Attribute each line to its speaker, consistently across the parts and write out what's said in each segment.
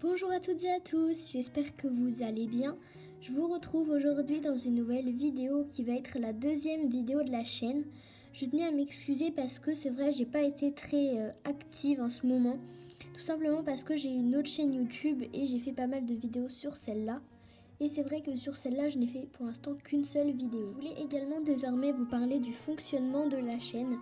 Speaker 1: Bonjour à toutes et à tous, j'espère que vous allez bien. Je vous retrouve aujourd'hui dans une nouvelle vidéo qui va être la deuxième vidéo de la chaîne. Je tenais à m'excuser parce que c'est vrai, j'ai pas été très active en ce moment. Tout simplement parce que j'ai une autre chaîne YouTube et j'ai fait pas mal de vidéos sur celle-là. Et c'est vrai que sur celle-là, je n'ai fait pour l'instant qu'une seule vidéo. Je voulais également désormais vous parler du fonctionnement de la chaîne.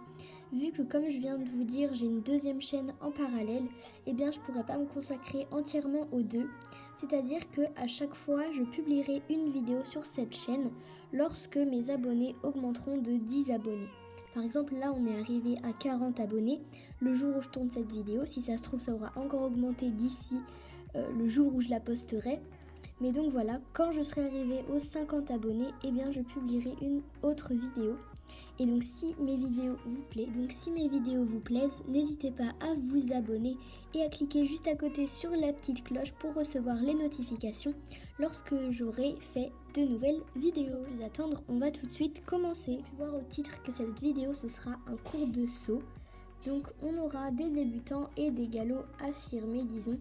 Speaker 1: Vu que comme je viens de vous dire, j'ai une deuxième chaîne en parallèle, eh bien je ne pourrais pas me consacrer entièrement aux deux. C'est-à-dire qu'à chaque fois, je publierai une vidéo sur cette chaîne lorsque mes abonnés augmenteront de 10 abonnés. Par exemple, là on est arrivé à 40 abonnés. Le jour où je tourne cette vidéo, si ça se trouve, ça aura encore augmenté d'ici le jour où je la posterai. Mais donc voilà, quand je serai arrivée aux 50 abonnés, eh bien je publierai une autre vidéo. Et donc si mes vidéos vous plaisent, n'hésitez pas à vous abonner et à cliquer juste à côté sur la petite cloche pour recevoir les notifications lorsque j'aurai fait de nouvelles vidéos. Sans plus attendre, on va tout de suite commencer. Vous pouvez voir au titre que cette vidéo ce sera un cours de saut. Donc on aura des débutants et des galops affirmés, disons.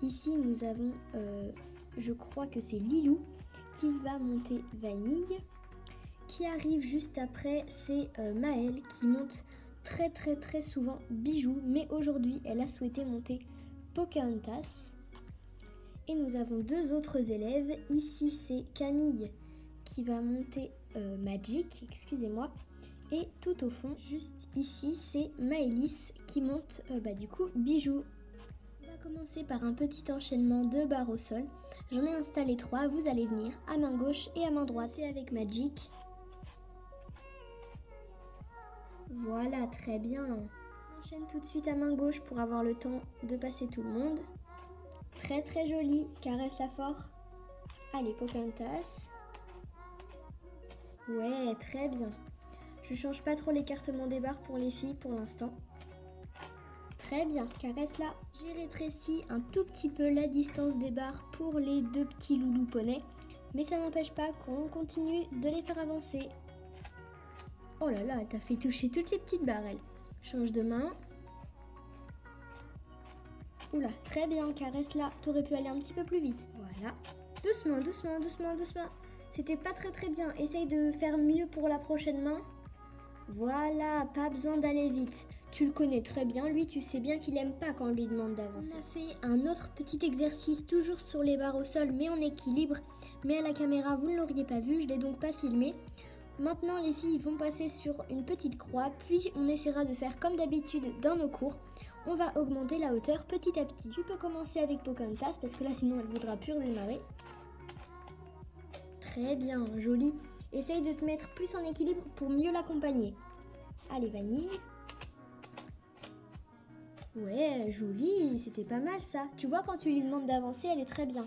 Speaker 1: Ici nous avons, je crois que c'est Lilou qui va monter Vanille. Qui arrive juste après, c'est Maëlle qui monte très souvent Bijou, mais aujourd'hui elle a souhaité monter Pocahontas. Et nous avons deux autres élèves, ici c'est Camille qui va monter Magic, excusez-moi, et tout au fond, juste ici, c'est Maëlys qui monte du coup Bijou. On va commencer par un petit enchaînement de barres au sol. J'en ai installé 3, vous allez venir à main gauche et à main droite. Et avec Magic. Voilà, très bien. On enchaîne tout de suite à main gauche pour avoir le temps de passer tout le monde. Très joli, caresse-la fort. Allez, Pocahontas. Ouais, très bien. Je change pas trop l'écartement des barres pour les filles pour l'instant. Très bien, caresse-la. J'ai rétréci un tout petit peu la distance des barres pour les deux petits loulous poneys. Mais ça n'empêche pas qu'on continue de les faire avancer. Oh là là, elle t'a fait toucher toutes les petites barres, elle. Change de main. Oula, très bien, caresse-la. T'aurais pu aller un petit peu plus vite. Voilà. Doucement. C'était pas très bien. Essaye de faire mieux pour la prochaine main. Voilà, pas besoin d'aller vite. Tu le connais très bien, lui, tu sais bien qu'il aime pas quand on lui demande d'avancer. On a fait un autre petit exercice, toujours sur les barres au sol, mais en équilibre. Mais à la caméra, vous ne l'auriez pas vu, je l'ai donc pas filmé. Maintenant, les filles vont passer sur une petite croix, puis on essaiera de faire comme d'habitude dans nos cours. On va augmenter la hauteur petit à petit. Tu peux commencer avec Pocahontas, parce que là, sinon, elle voudra plus redémarrer. Très bien, joli. Essaye de te mettre plus en équilibre pour mieux l'accompagner. Allez, Vanille. Ouais, joli, c'était pas mal ça. Tu vois, quand tu lui demandes d'avancer, elle est très bien.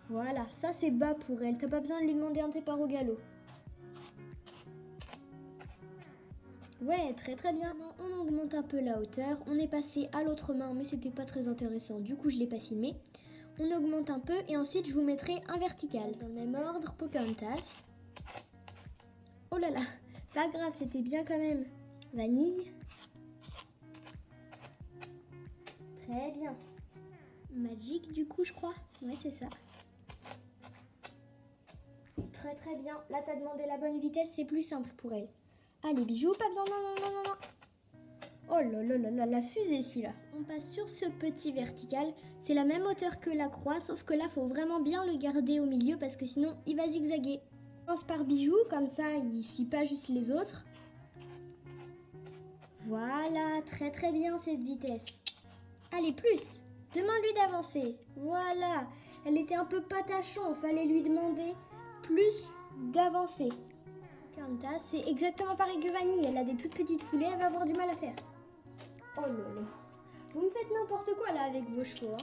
Speaker 1: Voilà, ça c'est bas pour elle. T'as pas besoin de lui demander un départ au galop. Ouais, très bien. On augmente un peu la hauteur. On est passé à l'autre main, mais c'était pas très intéressant. Du coup, je l'ai pas filmé. On augmente un peu et ensuite, je vous mettrai un vertical. Dans le même ordre, Pocahontas. Oh là là, pas grave, c'était bien quand même. Vanille. Très bien. Magic, du coup, je crois. Ouais, c'est ça. Très bien. Là, t'as demandé la bonne vitesse, c'est plus simple pour elle. Allez, Bijou, pas besoin, non. Oh là, la fusée celui-là. On passe sur ce petit vertical. C'est la même hauteur que la croix, sauf que là, faut vraiment bien le garder au milieu parce que sinon, il va zigzaguer. On commence par Bijou, comme ça, il suit pas juste les autres. Voilà, très bien cette vitesse. Allez, plus. Demande-lui d'avancer. Voilà. Elle était un peu patachon, fallait lui demander plus d'avancer. Pocahontas, c'est exactement pareil que Vanille. Elle a des toutes petites foulées, elle va avoir du mal à faire. Oh là là. Vous me faites n'importe quoi là avec vos chevaux.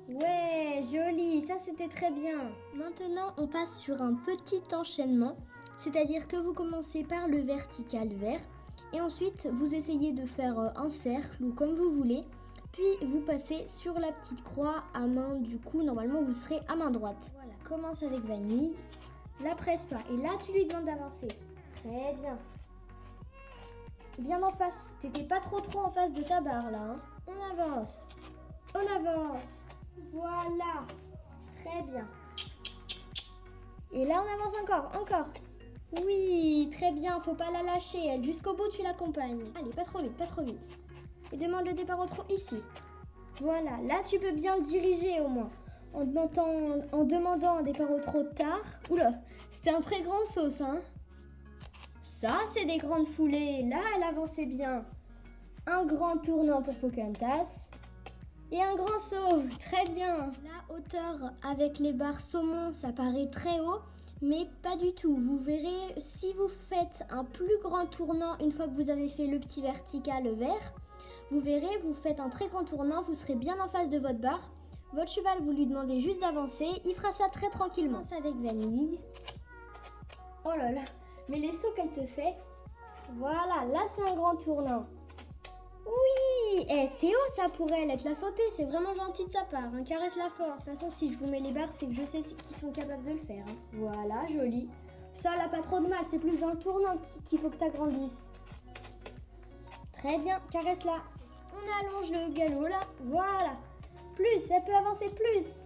Speaker 1: Ouais, joli, ça c'était très bien. Maintenant, on passe sur un petit enchaînement. C'est-à-dire que vous commencez par le vertical vert. Et ensuite, vous essayez de faire un cercle ou comme vous voulez. Puis, vous passez sur la petite croix à main. Du coup, normalement, vous serez à main droite. Voilà, commence avec Vanille. La presse pas. Et là, tu lui demandes d'avancer. Très bien. bien en face. T'étais pas trop en face de ta barre là. Hein. On avance. On avance. Voilà. Très bien. Et là, on avance encore. Oui, très bien. Faut pas la lâcher, elle. Jusqu'au bout, tu l'accompagnes. Allez, pas trop vite. Et demande le départ au trot ici. Voilà. Là, tu peux bien le diriger au moins. En demandant un départ au trot tard. Oula, c'était un très grand saut, ça. Hein. Ça, c'est des grandes foulées. Là, elle avançait bien. Un grand tournant pour Pocahontas. Et un grand saut. Très bien. La hauteur avec les barres saumon, ça paraît très haut. Mais pas du tout. Vous verrez, si vous faites un plus grand tournant une fois que vous avez fait le petit vertical vert, vous verrez, vous faites un très grand tournant, vous serez bien en face de votre barre. Votre cheval, vous lui demandez juste d'avancer, il fera ça très tranquillement. Ça avec Vanille. Oh là là, mais les sauts qu'elle te fait. Voilà, là c'est un grand tournant. Oui, c'est haut ça pour elle, te l'a sauté, c'est vraiment gentil de sa part, hein. Caresse-la fort. De toute façon, si je vous mets les barres, c'est que je sais qu'ils sont capables de le faire. Hein. Voilà, joli. Ça, elle a pas trop de mal, c'est plus dans le tournant qu'il faut que tu agrandisses. Très bien, caresse-la. On allonge le galop là, voilà. Plus, elle peut avancer plus.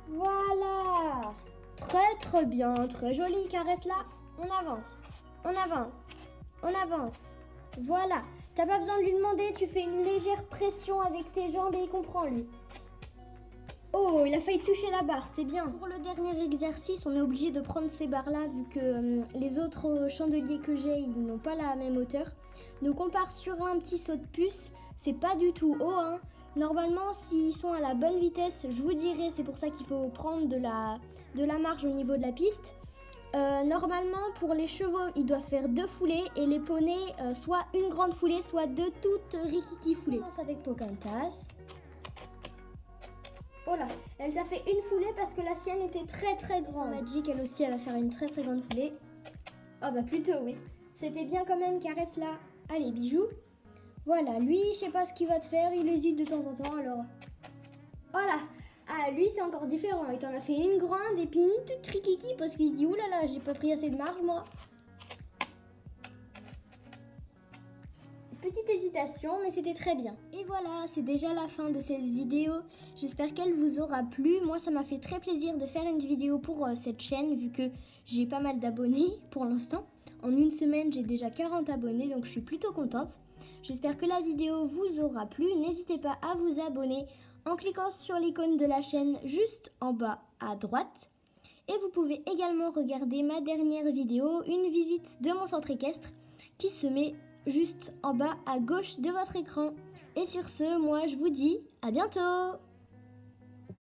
Speaker 1: Voilà. Très bien, très joli, caresse-la. On avance. Voilà. T'as pas besoin de lui demander, tu fais une légère pression avec tes jambes et il comprend lui. Oh, il a failli toucher la barre, c'était bien. Pour le dernier exercice, on est obligé de prendre ces barres-là vu que les autres chandeliers que j'ai, ils n'ont pas la même hauteur. Donc on part sur un petit saut de puce, c'est pas du tout haut. Hein. Normalement, s'ils sont à la bonne vitesse, je vous dirai, c'est pour ça qu'il faut prendre de la marge au niveau de la piste. Normalement, pour les chevaux, ils doivent faire 2 foulées et les poneys, soit une grande foulée, soit 2 toutes rikiki foulées. On commence avec Pocahontas. Oh là, elle t'a fait une foulée parce que la sienne était très grande. Magic, elle aussi, elle va faire une très grande foulée. Oh bah plutôt oui. C'était bien quand même, caresse-la. Allez, bijou. Voilà, lui, je sais pas ce qu'il va te faire, il hésite de temps en temps, alors... Voilà. Ah, lui, c'est encore différent. Il t'en a fait une grande et puis une toute trikiki parce qu'il se dit, oulala, j'ai pas pris assez de marge, moi. Petite hésitation, mais c'était très bien. Et voilà, c'est déjà la fin de cette vidéo. J'espère qu'elle vous aura plu. Moi, ça m'a fait très plaisir de faire une vidéo pour cette chaîne, vu que j'ai pas mal d'abonnés pour l'instant. En une semaine, j'ai déjà 40 abonnés, donc je suis plutôt contente. J'espère que la vidéo vous aura plu. N'hésitez pas à vous abonner en cliquant sur l'icône de la chaîne juste en bas à droite. Et vous pouvez également regarder ma dernière vidéo, une visite de mon centre équestre, qui se met juste en bas à gauche de votre écran. Et sur ce, moi je vous dis à bientôt!